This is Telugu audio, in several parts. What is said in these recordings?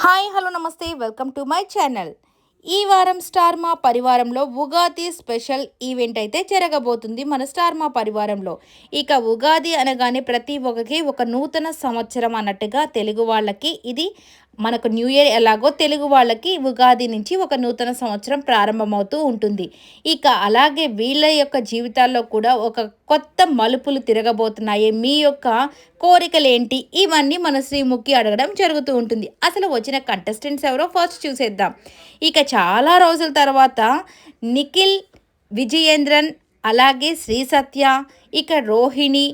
హాయ్ హలో నమస్తే వెల్కమ్ టు మై ఛానల్. ఈ వారం స్టార్ మా పరివారంలో ఉగాది స్పెషల్ ఈవెంట్ అయితే జరగబోతుంది మన స్టార్ మా పరివారంలో. ఇక ఉగాది అనగానే ప్రతి ఒక్కరికి ఒక నూతన సంవత్సరం అన్నట్టుగా తెలుగు వాళ్ళకి ఇది మనకు న్యూ ఇయర్ ఎలాగో తెలుగు వాళ్ళకి ఉగాది నుంచి ఒక నూతన సంవత్సరం ప్రారంభమవుతూ ఉంటుంది. ఇక అలాగే వీళ్ళ యొక్క జీవితాల్లో కూడా ఒక కొత్త మలుపులు తిరగబోతున్నాయి. మీ యొక్క కోరికలేంటి? ఇవన్నీ మన శ్రీముఖి అడగడం జరుగుతూ ఉంటుంది. అసలు వచ్చిన కంటెస్టెంట్స్ ఎవరో ఫస్ట్ చూసేద్దాం. ఇక చాలా రోజుల తర్వాత నిఖిల్, విజయేంద్రన్, అలాగే శ్రీ సత్య, ఇక రోహిణి,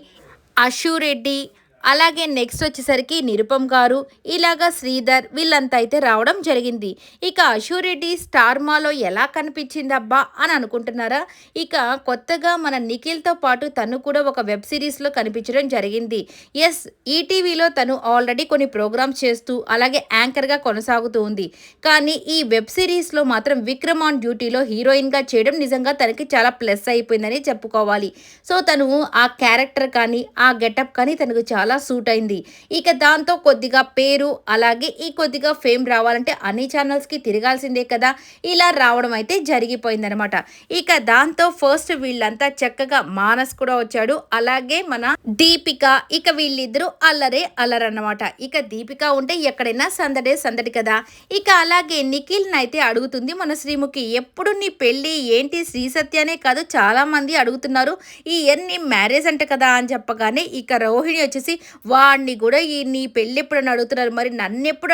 అశు రెడ్డి, అలాగే నెక్స్ట్ వచ్చేసరికి నిరుపమ్ గారు, ఇలాగా శ్రీధర్ వీళ్ళంతా అయితే రావడం జరిగింది. ఇక అశురెడ్డి స్టార్ మాలో ఎలా కనిపించిందబ్బా అని అనుకుంటున్నారా? ఇక కొత్తగా మన నిఖిల్తో పాటు తను కూడా ఒక వెబ్ సిరీస్లో కనిపించడం జరిగింది. ఎస్, ఈటీవీలో తను ఆల్రెడీ కొన్ని ప్రోగ్రామ్స్ చేస్తూ అలాగే యాంకర్గా కొనసాగుతూ ఉంది. కానీ ఈ వెబ్ సిరీస్లో మాత్రం విక్రమ్ ఆన్ డ్యూటీలో హీరోయిన్గా చేయడం నిజంగా తనకి చాలా ప్లస్ అయిపోయిందని చెప్పుకోవాలి. సో తను ఆ క్యారెక్టర్ కానీ ఆ గెటప్ కానీ తనకు చాలా సూట్ అయింది. ఇక దాంతో కొద్దిగా పేరు అలాగే ఈ కొద్దిగా ఫేమ్ రావాలంటే అన్ని ఛానల్స్కి తిరగాల్సిందే కదా, ఇలా రావడం అయితే జరిగిపోయిందనమాట. ఇక దాంతో ఫస్ట్ వీళ్ళంతా చక్కగా మానస్ కూడా వచ్చాడు, అలాగే మన దీపిక, ఇక వీళ్ళిద్దరూ అల్లరే అల్లరన్నమాట. ఇక దీపిక ఉంటే ఎక్కడైనా సందడే సందడి కదా. ఇక అలాగే నిఖిల్ అయితే అడుగుతుంది మన శ్రీముఖి, ఎప్పుడు నీ పెళ్ళి ఏంటి? శ్రీ సత్యనే కాదు చాలా మంది అడుగుతున్నారు ఈ ఇయర్ నీ మ్యారేజ్ అంటే కదా అని చెప్పగానే ఇక రోహిణి వచ్చేసి వాడిని కూడా ఈ నీ పెళ్ళి ఎప్పుడని అడుగుతున్నారు, మరి నన్ను ఎప్పుడు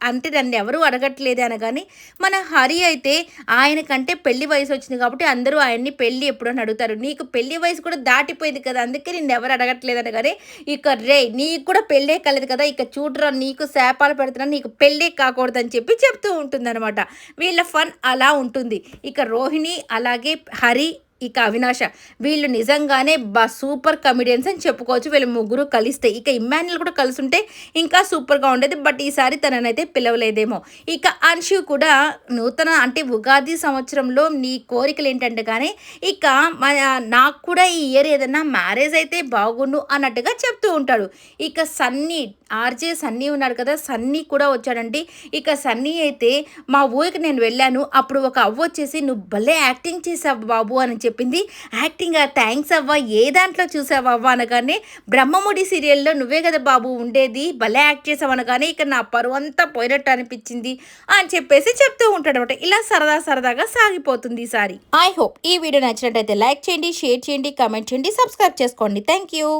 అంటే నన్ను ఎవరు అడగట్లేదు అనగాని మన హరి అయితే ఆయనకంటే పెళ్లి వయసు వచ్చింది కాబట్టి అందరూ ఆయన్ని పెళ్ళి ఎప్పుడు అని అడుగుతారు, నీకు పెళ్లి వయసు కూడా దాటిపోయింది కదా అందుకే నిన్ను ఎవరు అడగట్లేదు అనగానే ఇక రే నీకు కూడా పెళ్ళే కలదు కదా, ఇక చూడరా నీకు శాపాలు పెడుతున్నా, నీకు పెళ్ళే కాకూడదని చెప్పి చెప్తూ ఉంటుంది అనమాట. వీళ్ళ ఫన్ అలా ఉంటుంది. ఇక రోహిణి అలాగే హరి ఇక అవినాష వీళ్ళు నిజంగానే సూపర్ కమెడియన్స్ అని చెప్పుకోవచ్చు. వీళ్ళు ముగ్గురు కలిస్తే ఇక ఇమ్మాన్యుల్ కూడా కలిసి ఉంటే ఇంకా సూపర్గా ఉండేది. బట్ ఈసారి తననైతే పిలవలేదేమో. ఇక అన్షు కూడా నూతన అంటే ఉగాది సంవత్సరంలో నీ కోరికలు ఏంటంటే కానీ ఇక నాకు కూడా ఈ ఇయర్ ఏదైనా మ్యారేజ్ అయితే బాగుండు అన్నట్టుగా చెప్తూ ఉంటాడు. ఇక సన్నీ ఆర్జే సన్నీ ఉన్నాడు కదా, సన్నీ కూడా వచ్చాడండి. ఇక సన్నీ అయితే మా ఊరికి నేను వెళ్ళాను, అప్పుడు ఒక అవ్వ వచ్చేసి నువ్వు భలే యాక్టింగ్ చేసావు బాబు అని చెప్పింది. యాక్టింగ్ థ్యాంక్స్ అవ్వ, ఏ దాంట్లో చూసావు అవ్వ అనగానే బ్రహ్మముడి సీరియల్లో నువ్వే కదా బాబు ఉండేది, భలే యాక్ట్ చేసావు అనగానే ఇక నా పరువు అంతా పోయినట్టు అనిపించింది అని చెప్పేసి చెప్తూ ఉంటాడు అనమాట. ఇలా సరదా సరదాగా సాగిపోతుంది ఈసారి. ఐ హోప్ ఈ వీడియో నచ్చినట్టయితే లైక్ చేయండి, షేర్ చేయండి, కామెంట్ చేయండి, సబ్స్క్రైబ్ చేసుకోండి. Thank you.